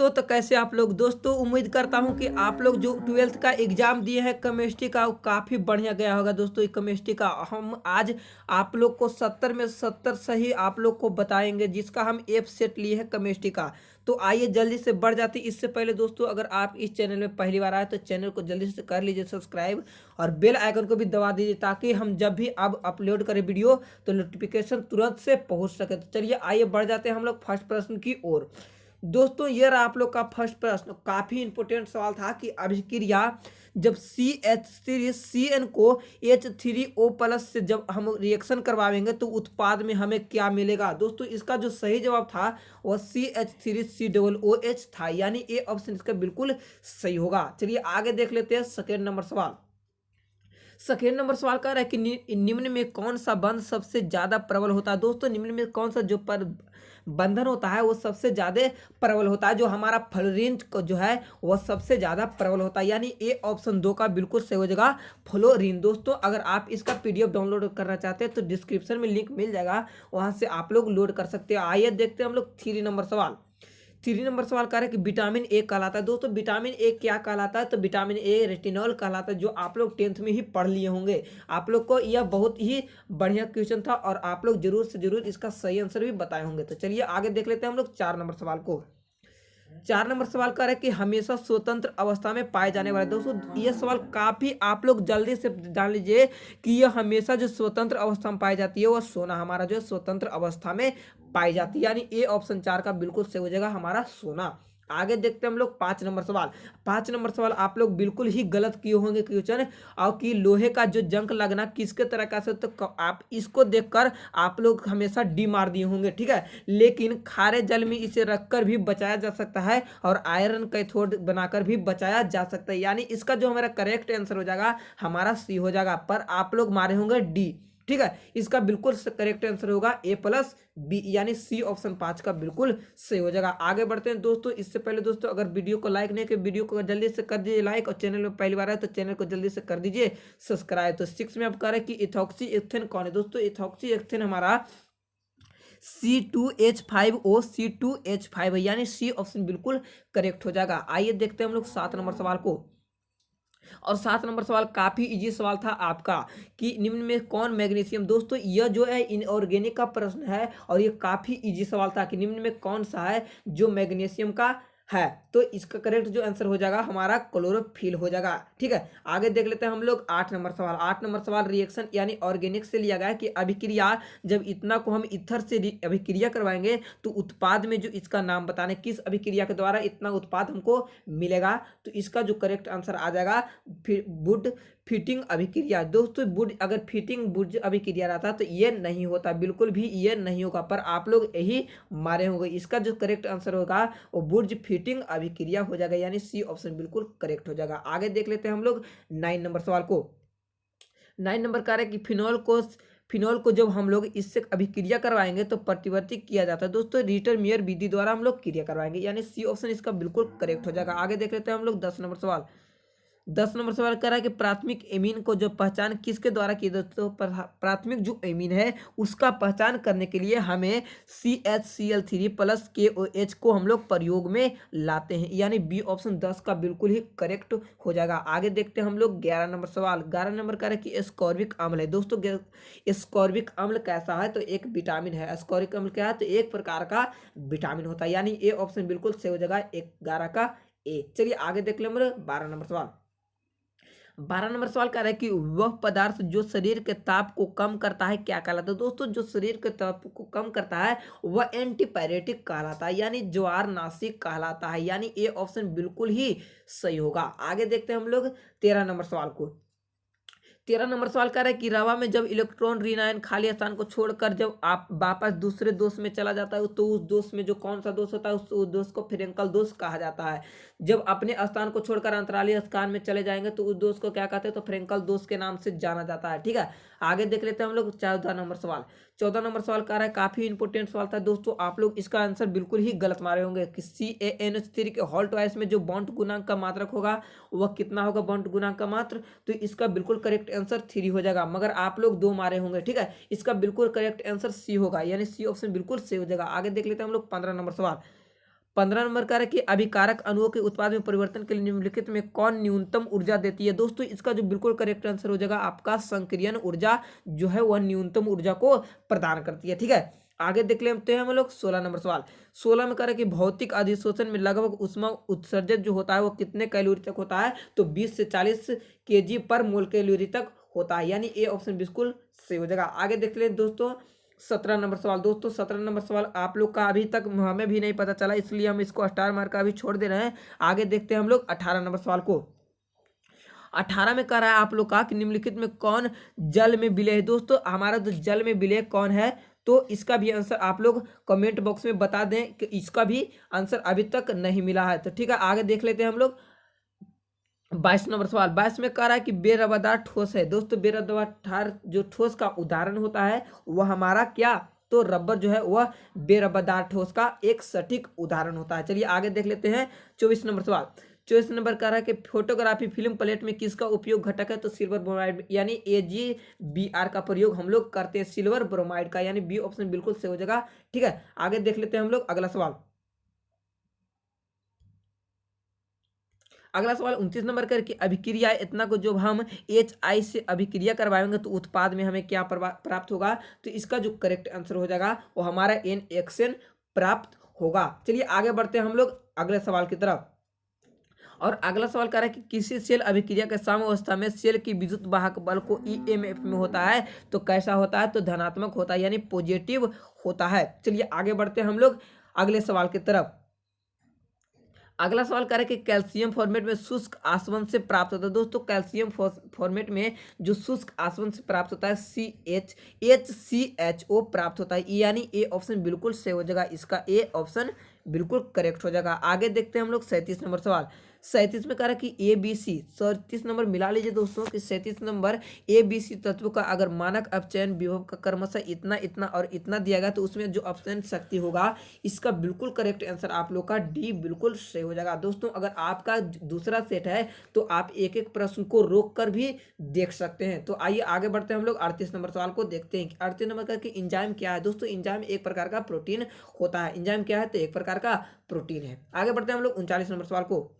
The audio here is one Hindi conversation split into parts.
दोस्तों तो कैसे आप लोग दोस्तों उम्मीद करता हूं कि आप लोग जो 12th का एग्जाम दिए हैं केमिस्ट्री का वो काफ़ी बढ़िया गया होगा दोस्तों। केमिस्ट्री का हम आज आप लोग को 70 में 70 सही आप लोग को बताएंगे, जिसका हम एफ सेट लिए हैं केमिस्ट्री का। तो आइए जल्दी से बढ़ जाते। इससे पहले दोस्तों अगर आप इस चैनल में पहली बार आए तो चैनल को जल्दी से कर लीजिए सब्सक्राइब और बेल आइकन को भी दबा दीजिए, ताकि हम जब भी अब अपलोड करें वीडियो तो नोटिफिकेशन तुरंत से पहुंच सके। तो चलिए आइए बढ़ जाते हैं हम लोग फर्स्ट प्रश्न की ओर। दोस्तों ये रहा आप लोग का फर्स्ट प्रश्न। काफी इंपोर्टेंट सवाल था कि अभिक्रिया जब CH3CN को H3O+ से जब हम रिएक्शन करवाएंगे तो उत्पाद में हमें क्या मिलेगा। दोस्तों इसका जो सही जवाब था वह CH3COOH था, यानी ए ऑप्शन इसका बिल्कुल सही होगा। चलिए आगे देख लेते हैं सेकेंड नंबर सवाल। सेकेंड नंबर सवाल कह रहा है कि निम्न में कौन सा बंध सबसे ज्यादा प्रबल होता है। दोस्तों निम्न में कौन सा जो पर बंधन होता है वो सबसे ज्यादा प्रबल होता है। जो हमारा फ्लोरीन को जो है वह सबसे ज्यादा प्रबल होता है, यानी ए ऑप्शन 2 का बिल्कुल सही हो जाएगा फ्लोरीन। दोस्तों अगर आप इसका PDF डाउनलोड करना चाहते हैं तो डिस्क्रिप्शन में लिंक मिल जाएगा, वहां से आप लोग लोड कर सकते हैं। आइए देखते हैं हम लोग 3 नंबर सवाल। 3 नंबर सवाल कह रहे हैं कि विटामिन ए कहलाता है। दोस्तों विटामिन ए क्या कहलाता है, तो विटामिन ए रेटिनॉल कहलाता है, जो आप लोग 10th में ही पढ़ लिए होंगे। आप लोग को यह बहुत ही बढ़िया क्वेश्चन था और आप लोग जरूर से जरूर इसका सही आंसर भी बताए होंगे। तो चलिए आगे देख लेते हैं हम लोग 4 नंबर सवाल को। 4 नंबर सवाल कह रहे हैं कि हमेशा स्वतंत्र अवस्था में पाए जाने वाले। दोस्तों यह सवाल काफी आप लोग जल्दी से जान लीजिए कि यह हमेशा जो स्वतंत्र अवस्था में पाई जाती है वह सोना हमारा जो है स्वतंत्र अवस्था में पाई जाती है, यानी ए ऑप्शन 4 का बिल्कुल सही हो जाएगा हमारा सोना। आगे देखते हैं हम लोग 5 नंबर सवाल। 5 नंबर सवाल आप लोग बिल्कुल ही गलत किए होंगे क्वेश्चन, और कि लोहे का जो जंग लगना किसके तरह का से, तो आप इसको देखकर आप लोग हमेशा डी मार दिए होंगे, ठीक है। लेकिन खारे जल में इसे रखकर भी बचाया जा सकता है और आयरन कैथोड बनाकर भी बचाया जा सकता है, यानी इसका जो हमारा करेक्ट आंसर हो जाएगा हमारा सी हो जाएगा, पर आप लोग मारे होंगे डी, ठीक है। इसका बिल्कुल करेक्ट आंसर होगा A+B, यानी सी ऑप्शन 5 का बिल्कुल सही हो जाएगा। आगे बढ़ते हैं दोस्तों। इससे पहले दोस्तों अगर वीडियो को लाइक नहीं किया, वीडियो को जल्दी से कर दीजिए लाइक, और चैनल में पहली बार आए तो चैनल को जल्दी से कर दीजिए सब्सक्राइब। तो 6 में आप कह रहे हैं कि इथॉक्सी एथेन कौन है। दोस्तों इथॉक्सी एथेन हमारा C2H5O है, यानी सी ऑप्शन बिल्कुल करेक्ट हो जाएगा। आइए देखते हैं हम लोग 7 नंबर सवाल को। और 7 नंबर सवाल काफी इजी सवाल था आपका कि निम्न में कौन मैग्नीशियम। दोस्तों यह जो है इनऑर्गेनिक का प्रश्न है और यह काफी इजी सवाल था कि निम्न में कौन सा है जो मैग्नीशियम का है, तो इसका करेक्ट जो आंसर हो जाएगा हमारा क्लोरोफिल हो जाएगा, ठीक है। आगे देख लेते हैं हम लोग 8 नंबर सवाल। 8 नंबर सवाल रिएक्शन यानी ऑर्गेनिक से लिया गया है कि अभिक्रिया जब इतना को हम ईथर से अभिक्रिया करवाएंगे तो उत्पाद में जो इसका नाम बताने किस अभिक्रिया के द्वारा इतना उत्पाद हमको मिलेगा, तो इसका जो करेक्ट आंसर आ जाएगा फिर वुड फिटिंग अभिक्रिया। दोस्तों वुड अगर फिटिंग वुड अभिक्रिया रहता तो ये नहीं होता, बिल्कुल भी ये नहीं होगा, पर आप लोग यही मारे होंगे। इसका जो करेक्ट आंसर होगा वो बुर्ज फिटिंग अभिक्रिया हो जाएगा, यानी सी ऑप्शन बिल्कुल करेक्ट हो जाएगा। आगे देख लेते हैं हम लोग 9 नंबर सवाल को। 9 नंबर कह रहे हैं कि फिनॉल को जब हम लोग इससे अभिक्रिया करवाएंगे तो प्रतिवर्ती किया जाता है। दोस्तों रीटरमियर विधि द्वारा हम लोग क्रिया करवाएंगे, यानी सी ऑप्शन इसका बिल्कुल करेक्ट हो जाएगा। आगे देख लेते हैं हम लोग 10 नंबर सवाल। 10 नंबर सवाल कर रहा है कि प्राथमिक एमीन को जो पहचान किसके द्वारा की जाती है। तो प्राथमिक जो एमीन है उसका पहचान करने के लिए हमें CHCl3+KOH को हम लोग प्रयोग में लाते हैं, यानी बी ऑप्शन 10 का बिल्कुल ही करेक्ट हो जाएगा। आगे देखते हैं हम लोग 11 नंबर सवाल। 11 नंबर कह रहे हैं कि एस्कॉर्बिक अम्ल है। दोस्तों एस्कॉर्बिक अम्ल कैसा है, तो एक विटामिन है। एस्कॉर्बिक अम्ल क्या है, तो एक प्रकार का विटामिन होता है, यानी ए ऑप्शन बिल्कुल सही हो जाएगा 11 का ए। चलिए आगे देख लेंगे 12 नंबर सवाल। 12 नंबर सवाल कह रहा है कि वह पदार्थ जो शरीर के ताप को कम करता है क्या कहलाता है। दोस्तों जो शरीर के ताप को कम करता है वह एंटीपायरेटिक कहलाता है, यानी ज्वार नासिक कहलाता है, यानी ए ऑप्शन बिल्कुल ही सही होगा। आगे देखते हैं हम लोग 13 नंबर सवाल को। 13 नंबर सवाल कह रहा है कि रवा में जब इलेक्ट्रॉन ऋणायन खाली स्थान को छोड़कर जब आप वापस दूसरे दोष में चला जाता है तो उस दोष में जो कौन सा दोष होता है उस दोष को फ्रेंकल दोष कहा जाता है। जब अपने स्थान को छोड़कर अंतरालीय स्थान में चले जाएंगे तो उस दोष को क्या कहते हैं, तो फ्रेंकल दोष के नाम से जाना जाता है, ठीक है। आगे देख लेते हैं हम लोग 14 नंबर सवाल। 14 नंबर सवाल कह रहा है काफी इंपोर्टेंट सवाल था दोस्तों, आप लोग इसका आंसर बिल्कुल ही गलत मारे होंगे कि CaNH3 के हॉल ट्वाइस में जो बॉन्ड गुणांक का मात्रक होगा वह कितना होगा, बॉन्ड गुणांक का मात्र, तो इसका बिल्कुल करेक्ट आंसर 3 हो जाएगा, मगर आप लोग 2 मारे होंगे, ठीक है। इसका बिल्कुल करेक्ट आंसर सी होगा, यानी सी ऑप्शन बिल्कुल सही हो जाएगा। आगे देख लेते हैं हम लोग 15 नंबर सवाल। 15 नंबर का है कि अभिकारक अणुओं के उत्पाद में परिवर्तन के लिए निम्नलिखित में कौन न्यूनतम ऊर्जा देती है। दोस्तों इसका जो बिल्कुल करेक्ट आंसर हो जाएगा आपका संक्रियन ऊर्जा जो है वह न्यूनतम ऊर्जा को प्रदान करती है। ठीक है, आगे देख लेते हैं हम लोग 16 नंबर सवाल। 16 में कह रहा है कि भौतिक अधिशोषण में लगभग ऊष्मा उत्सर्जन जो होता है वो कितने कैलोरी तक होता है, तो 20 से 40 केजी पर मोल कैलोरी तक होता है, यानी ए ऑप्शन बिल्कुल सही हो जाएगा। आगे देख लें दोस्तों 17 नंबर सवाल। दोस्तों 17 नंबर सवाल आप लोग का अभी तक हमें भी नहीं पता चला, इसलिए हम इसको स्टार मार्क अभी छोड़ दे रहे हैं। आगे देखते हैं हम लोग 18 नंबर सवाल को। 18 में कह रहा है आप लोग का कि निम्नलिखित में कौन जल में विलय है। दोस्तों हमारा जो जल में विलय कौन है, तो इसका भी आंसर आप लोग कमेंट बॉक्स में बता दें कि इसका भी आंसर अभी तक नहीं मिला है। तो ठीक है, आगे देख लेते हैं हम लोग 22 नंबर सवाल। 22 में कह रहा है कि बेरबदार ठोस है। दोस्तों बेरबदार जो ठोस का उदाहरण होता है वह हमारा क्या, तो रबर जो है वह बेरबदार ठोस का एक सटीक उदाहरण होता है। चलिए आगे देख लेते हैं 24 नंबर सवाल। 24 नंबर कह रहा है कि फोटोग्राफी फिल्म प्लेट में किसका उपयोग घटक है, तो सिल्वर ब्रोमाइड यानी AgBr का प्रयोग हम लोग करते हैं, सिल्वर ब्रोमाइड का, यानी बी ऑप्शन बिल्कुल सही हो जाएगा। ठीक है, आगे देख लेते हैं हम लोग अगला सवाल। अगला सवाल 29 नंबर कर कि अभिक्रिया इतना को जब हम HI से अभिक्रिया करवाएंगे तो उत्पाद में हमें क्या प्राप्त होगा, तो इसका जो करेक्ट आंसर हो जाएगा वो हमारा NaCN प्राप्त होगा। चलिए आगे बढ़ते हैं हम लोग अगले सवाल की तरफ। और अगला सवाल कह रहा है कि किसी सेल अभिक्रिया के साम्यावस्था में सेल की विद्युत वाहक बल को EMF में होता है, तो कैसा होता है, तो धनात्मक होता है, यानी पॉजिटिव होता है। चलिए आगे बढ़ते हैं हम लोग अगले सवाल की तरफ। अगला सवाल कह रहा है कि कैल्शियम फॉर्मेट में शुष्क आसवन से प्राप्त होता है। दोस्तों कैल्शियम फॉर्मेट में जो शुष्क आसवन से प्राप्त होता है HCHO प्राप्त होता है, यानी ए ऑप्शन बिल्कुल सही हो जाएगा, इसका ए ऑप्शन बिल्कुल करेक्ट हो जाएगा। आगे देखते हैं हम लोग 37 नंबर सवाल। 37 में कह रहा है कि ABC 37 नंबर मिला लीजिए दोस्तों कि 37 नंबर ABC तत्व का अगर मानक अपचयन विभव का क्रमशः इतना इतना और इतना दिया गया तो उसमें जो अपचयन शक्ति होगा इसका बिल्कुल करेक्ट आंसर आप लोग का डी बिल्कुल सही हो जाएगा। दोस्तों अगर आपका दूसरा सेट है तो आप एक एक प्रश्न को रोक कर भी देख सकते हैं। तो आइए आगे बढ़ते हैं हम लोग 38 नंबर सवाल को देखते हैं। 38 नंबर का कि इंजाइम क्या है। दोस्तों इंजाइम एक प्रकार का प्रोटीन होता है। इंजाइम क्या है, तो एक प्रकार का प्रोटीन है। आगे बढ़ते हैं हम लोग 39 नंबर सवाल को।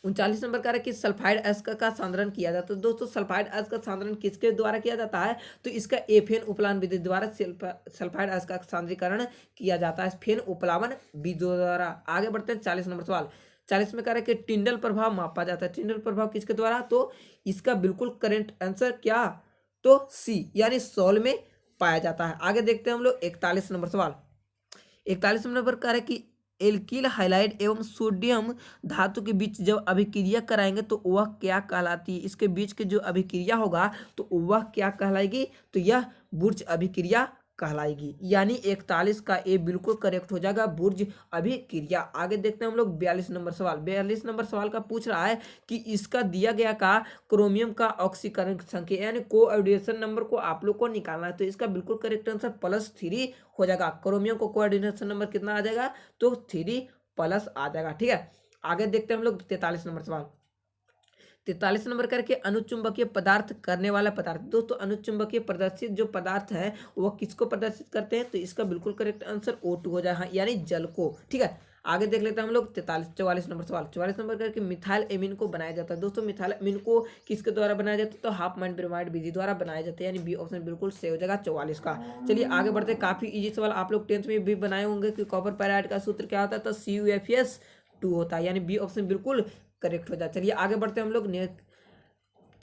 39 नंबर का है कि सल्फाइड एसिड का सांद्रण किया जाता है। दोस्तों सल्फाइड एसिड का सांद्रण किसके द्वारा किया जाता है, तो इसका फेन उपलावन विधि द्वारा सल्फाइड एसिड का सांद्रीकरण किया जाता है, फेन उपलावन विधि द्वारा। आगे बढ़ते हैं 40 नंबर सवाल। 40 में कह रहा है कि टिंडल प्रभाव मापा जाता है। टिंडल प्रभाव किसके द्वारा, तो इसका बिल्कुल करेक्ट आंसर क्या, तो सी यानी सॉल में पाया जाता है। आगे देखते हैं हम लोग 41 नंबर सवाल। 41 नंबर कह रहा है कि एल्किल हाइलाइड एवं सोडियम धातु के बीच जब अभिक्रिया कराएंगे तो वह क्या कहलाती है। इसके बीच की जो अभिक्रिया होगा तो वह क्या कहलाएगी, तो यह बुर्ज अभिक्रिया कहलाएगी, यानी 41 का ए बिल्कुल करेक्ट हो जाएगा, बुर्ज अभिक्रिया। आगे देखते हैं हम लोग 42 नंबर सवाल। 42 नंबर सवाल का पूछ रहा है कि इसका दिया गया का क्रोमियम का ऑक्सीकरण संख्या यानी कोऑर्डिनेशन नंबर को आप लोग को निकालना है, तो इसका बिल्कुल करेक्ट आंसर +3 हो जाएगा। क्रोमियम को कोऑर्डिनेशन नंबर कितना आ जाएगा, तो 3+ आ जाएगा। ठीक है, आगे देखते हैं हम लोग 43 नंबर सवाल। 43 नंबर करके अनुचुंबकीय पदार्थ करने वाला पदार्थ। दोस्तों अनुचुंबकीय प्रदर्शित जो पदार्थ है वह किसको प्रदर्शित करते हैं, तो इसका बिल्कुल करेक्ट आंसर O2 हो जाए, यानी जल को। ठीक है, आगे देख लेते हैं हम लोग 44 नंबर सवाल। 44 नंबर करके मिथाइल एमीन को बनाया जाता है। दोस्तों मिथाइल एमीन को किसके द्वारा बनाया जाता है, तो हाफ मैन ब्रोमाइड विधि द्वारा बनाया जाता है, यानी बी ऑप्शन बिल्कुल सही हो जाएगा 44 का। चलिए आगे बढ़ते हैं, काफी इजी सवाल आप लोग 10th में भी बनाए होंगे कि कॉपर पैराइड का सूत्र क्या होता है, तो CuFeS2 होता है, यानी बी ऑप्शन बिल्कुल करेक्ट हो जाए। चलिए आगे बढ़ते हैं हम लोग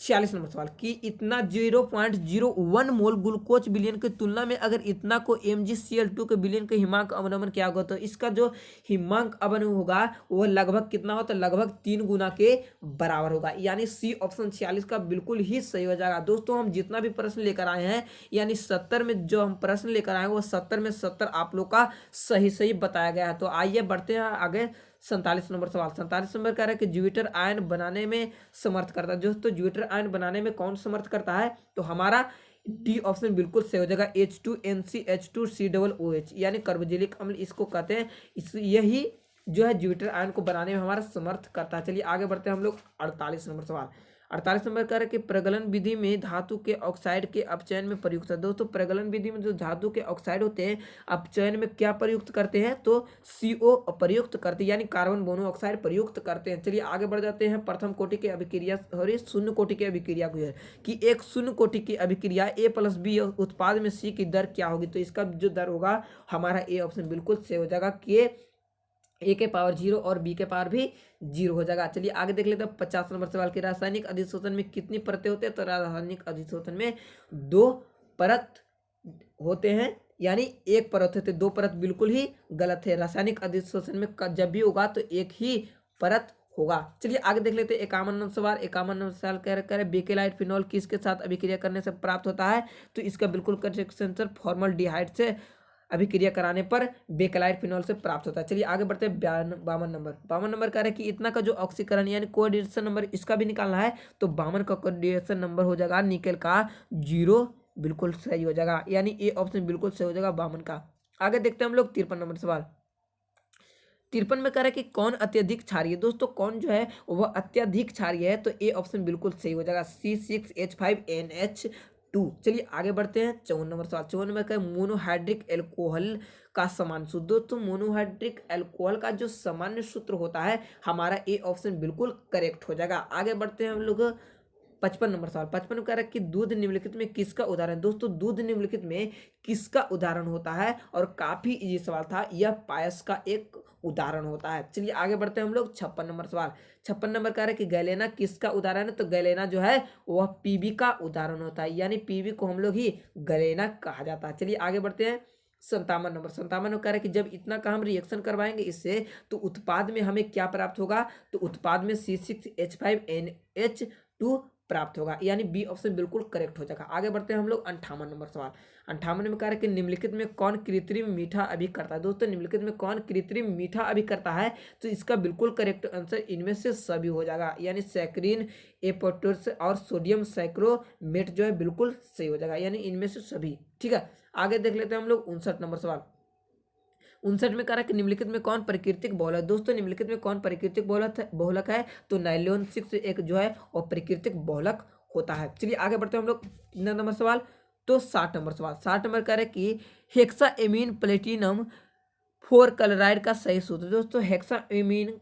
46 नंबर सवाल कि इतना 0.01 मोल ग्लूकोज विलयन की तुलना में अगर इतना को MgCl2 के विलयन के हिमांक अवनमन क्या होगा, तो इसका जो हिमांक अवनमन होगा वो लगभग कितना हो, तो लगभग 3 गुना के बराबर होगा, यानी सी ऑप्शन 46 का बिल्कुल ही सही हो जाएगा। दोस्तों हम जितना भी प्रश्न लेकर आए हैं यानी 70 में जो हम प्रश्न लेकर आए हैं वो 70 में 70 आप लोग का सही बताया गया है। तो आइए बढ़ते हैं आगे 47 नंबर सवाल। 47 नंबर कह रहा है कि ज्यूपिटर आयन बनाने में समर्थ करता है। दोस्तों ज्यूपिटर आयन बनाने में कौन समर्थ करता है, तो हमारा डी ऑप्शन बिल्कुल सही हो जाएगा, H2NCH2COOH, यानी कार्बोक्सिलिक अम्ल इसको कहते हैं। यही जो है ज्यूपिटर आयन को बनाने में हमारा समर्थ करता है। चलिए आगे बढ़ते हैं हम लोग 48 नंबर सवाल। 48 नंबर कह रहा है कि प्रगलन विधि में धातु के ऑक्साइड के अपचयन में प्रयुक्त है। दोस्तों प्रगलन विधि में जो धातु के ऑक्साइड होते हैं अपचयन में क्या प्रयुक्त करते हैं, तो CO प्रयुक्त करते हैं, यानी कार्बन मोनोऑक्साइड प्रयुक्त करते हैं। चलिए आगे बढ़ जाते हैं। प्रथम कोटि की अभिक्रिया और शून्य कोटि की अभिक्रिया को है कि एक शून्य कोटि की अभिक्रिया A+B उत्पाद में C की दर क्या होगी, तो इसका जो दर होगा हमारा ए ऑप्शन बिल्कुल सही हो जाएगा कि A के पावर 0 और B के पावर भी 0 हो जाएगा। चलिए आगे देख लेते हैं 50 नंबर सवाल के रासायनिक अधिशोषण में कितनी परतें होते हैं, तो रासायनिक अधिशोषण में 2 परत होते हैं, यानी एक परत होते, 2 परत बिल्कुल ही गलत है। रासायनिक अधिशोषण में जब भी होगा तो एक ही परत होगा। चलिए आगे देख लेते हैं 51 नंबर सवाल। 51 नंबर सवाल कह रहे हैं बेकेलाइट फिनॉल किसके साथ अभिक्रिया करने से प्राप्त होता है, तो इसका बिल्कुल करेक्ट आंसर फॉर्मल्डिहाइड से अभिक्रिया कराने पर बेकेलाइट फिनॉल से प्राप्त होता है। चलिए आगे बढ़ते हैं 52 नंबर कह रहे हैं कि इतना का जो ऑक्सीकरण यानी कोऑर्डिनेशन नंबर इसका भी निकालना है, तो 52 का कोऑर्डिनेशन नंबर हो जाएगा निकेल का 0, बिल्कुल सही हो जाएगा, यानी ए ऑप्शन बिल्कुल सही हो जाएगा 52 का। आगे देखते हैं हम लोग 53 नंबर सवाल। 53 में कह रहा है कि कौन अत्यधिक क्षारीय, दोस्तों कौन जो है वह अत्यधिक क्षारीय है, तो ए ऑप्शन बिल्कुल सही हो जाएगा C6H5NH2। चलिए आगे बढ़ते हैं 54 नंबर सवाल। 54 में कहा मोनोहाइड्रिक एल्कोहल का सामान्य सूत्र, दोस्तों मोनोहाइड्रिक एल्कोहल का जो सामान्य सूत्र होता है हमारा ए ऑप्शन बिल्कुल करेक्ट हो जाएगा। आगे बढ़ते हैं हम लोग 55 नंबर सवाल। 55 में कह रहा है कि दूध निम्नलिखित में किसका उदाहरण, दोस्तों दूध निम्नलिखित में किसका उदाहरण होता है, और काफी इजी सवाल था, यह पायस का एक उदाहरण होता है। चलिए आगे बढ़ते हैं हम लोग 56 नंबर सवाल। 56 नंबर कह रहा है कि गैलेना किसका उदाहरण है, तो गैलेना जो है वह पीबी का उदाहरण होता है, यानी पीबी को हम लोग ही गैलेना कहा जाता है। चलिए आगे बढ़ते हैं 57 नंबर। 57 में कह रहा है कि जब इतना का हम रिएक्शन करवाएंगे इससे तो उत्पाद में हमें क्या प्राप्त होगा, तो उत्पाद में C6H5NH2 प्राप्त होगा, यानी बी ऑप्शन बिल्कुल करेक्ट हो जाएगा। आगे बढ़ते हैं हम लोग 58 नंबर सवाल। 58 में कह रहा है कि निम्नलिखित में कौन कृत्रिम मीठा अभी करता है, दोस्तों निम्नलिखित में कौन कृत्रिम मीठा अभी करता है, तो इसका बिल्कुल करेक्ट आंसर इनमें से सभी हो जाएगा, यानी सैकरीन, एपोटोर्स और सोडियम साइक्रोमेट जो है बिल्कुल सही हो जाएगा, यानी इनमें से सभी। ठीक है आगे देख लेते हैं हम लोग 59 नंबर सवाल। 59 में कह रहा है कि निम्नलिखित में कौन प्राकृतिक बहुलक, दोस्तों निम्नलिखित में कौन प्राकृतिक बहुलक है, तो नाइलॉन 6 एक जो है और प्राकृतिक बहुलक होता है। चलिए आगे बढ़ते हैं हम लोग 3 नंबर सवाल, तो 60 नंबर सवाल। 60 नंबर कह रहे हैं कि हेक्साएमीन प्लेटिनम 4 क्लोराइड का सही सूत्र, दोस्तों हेक्साएमीन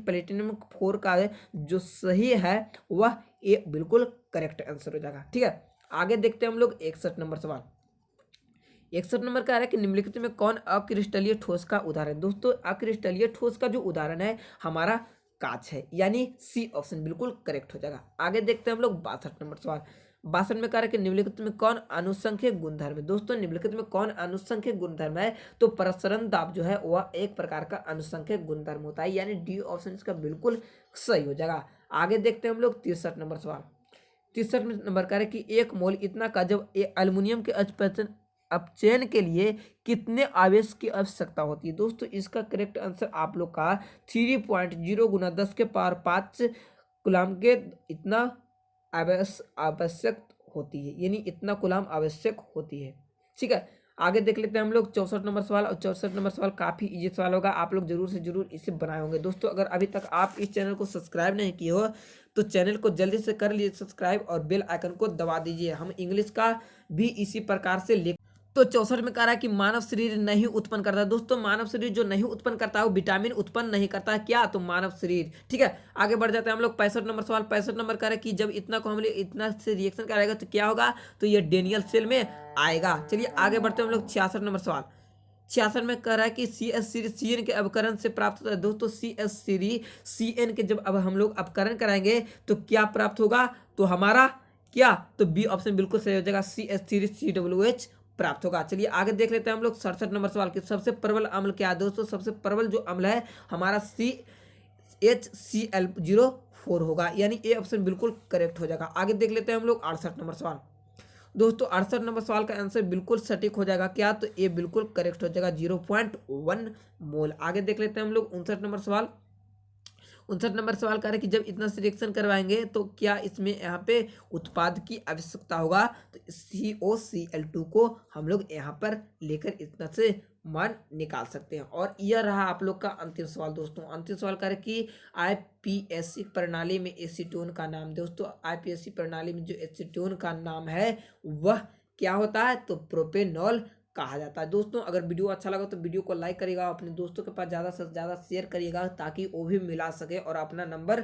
प्लेटिनम 4 का जो सही है वह ए बिल्कुल करेक्ट आंसर हो जाएगा। ठीक है आगे देखते हैं हम लोग 61 नंबर सवाल। 61 नंबर का आ रहा है कि निम्नलिखित में कौन अक्रिस्टलीय ठोस का उदाहरण, दोस्तों अक्रिस्टलीय ठोस का जो उदाहरण है हमारा कांच है, यानी सी ऑप्शन बिल्कुल करेक्ट हो जाएगा। आगे देखते हैं हम लोग 62 नंबर सवाल। 62 में कह रहा है कि निम्नलिखित में कौन अनुसंख्यक गुणधर्म है, दोस्तों निम्नलिखित में कौन अनुसंख्यक गुणधर्म है, तो प्रसरण दाब जो है वह एक प्रकार का अनुसंख्यक गुणधर्म होता है, यानी डी ऑप्शन इसका बिल्कुल सही हो जाएगा। आगे देखते हैं हम लोग 63 नंबर सवाल। 63 नंबर कह रहे हैं कि 1 मोल इतना का जब एल्युमिनियम के अपचयन के लिए कितने आवेश की आवश्यकता होती है, दोस्तों इसका करेक्ट आंसर आप लोग का 3.0 गुना 10 के पावर 5 कूलम के इतना आवश्यक होती है, यानी इतना कूलम आवश्यक होती है। ठीक है आगे देख लेते हैं हम लोग 64 नंबर सवाल। और 64 नंबर सवाल काफ़ी इजी सवाल होगा, आप लोग जरूर से जरूर इसे बनाए होंगे। दोस्तों अगर अभी तक आप इस चैनल को सब्सक्राइब नहीं किए हो तो चैनल को जल्दी से कर लीजिए सब्सक्राइब और बेल आइकन को दबा दीजिए। हम इंग्लिश का भी इसी प्रकार से ले तो 64 में कह रहा है कि मानव शरीर नहीं उत्पन्न करता, दोस्तों मानव शरीर जो नहीं उत्पन्न करता है वो विटामिन उत्पन्न नहीं करता है, क्या, तो मानव शरीर। ठीक है आगे बढ़ जाते हैं हम लोग 65 नंबर सवाल। 65 नंबर कह रहा है कि जब इतना को हम लोग इतना से रिएक्शन कराएगा तो क्या होगा, तो ये डेनियल सेल में आएगा। चलिए आगे बढ़ते हैं हम लोग 66 नंबर सवाल। 66 में कह रहा है कि CH3CN के अपकरण से प्राप्त होता है, दोस्तों CH3CN के जब अब हम लोग अपकरण कराएंगे तो क्या प्राप्त होगा, तो हमारा क्या, तो बी ऑप्शन बिल्कुल सही हो जाएगा, CH3COOH प्राप्त होगा। चलिए आगे देख लेते हैं हम लोग 67 नंबर सवाल की सबसे प्रबल अम्ल क्या है, दोस्तों सबसे प्रबल जो अम्ल है हमारा CHCl04 होगा, यानी ए ऑप्शन बिल्कुल करेक्ट हो जाएगा। आगे देख लेते हैं हम लोग 68 नंबर सवाल। दोस्तों 68 नंबर सवाल का आंसर बिल्कुल सटीक हो जाएगा, क्या, तो ए बिल्कुल करेक्ट हो जाएगा 0.1 मोल। आगे देख लेते हैं हम लोग 59 नंबर सवाल। 59 नंबर सवाल कह रहे हैं कि जब इतना से रिएक्शन करवाएंगे तो क्या इसमें यहाँ पे उत्पाद की आवश्यकता होगा, तो COCl2 को हम लोग यहाँ पर लेकर इतना से मान निकाल सकते हैं। और यह रहा आप लोग का अंतिम सवाल दोस्तों। अंतिम सवाल करे कि आईपीएससी प्रणाली में एसीटोन का नाम। दोस्तों आईपीएससी प्रणाली में जो एसीटोन का नाम है वह क्या होता है, तो प्रोपेनॉल कहा जाता है। दोस्तों अगर वीडियो अच्छा लगा तो वीडियो को लाइक करिएगा, अपने दोस्तों के पास ज़्यादा से ज़्यादा शेयर करिएगा ताकि वो भी मिला सके और अपना नंबर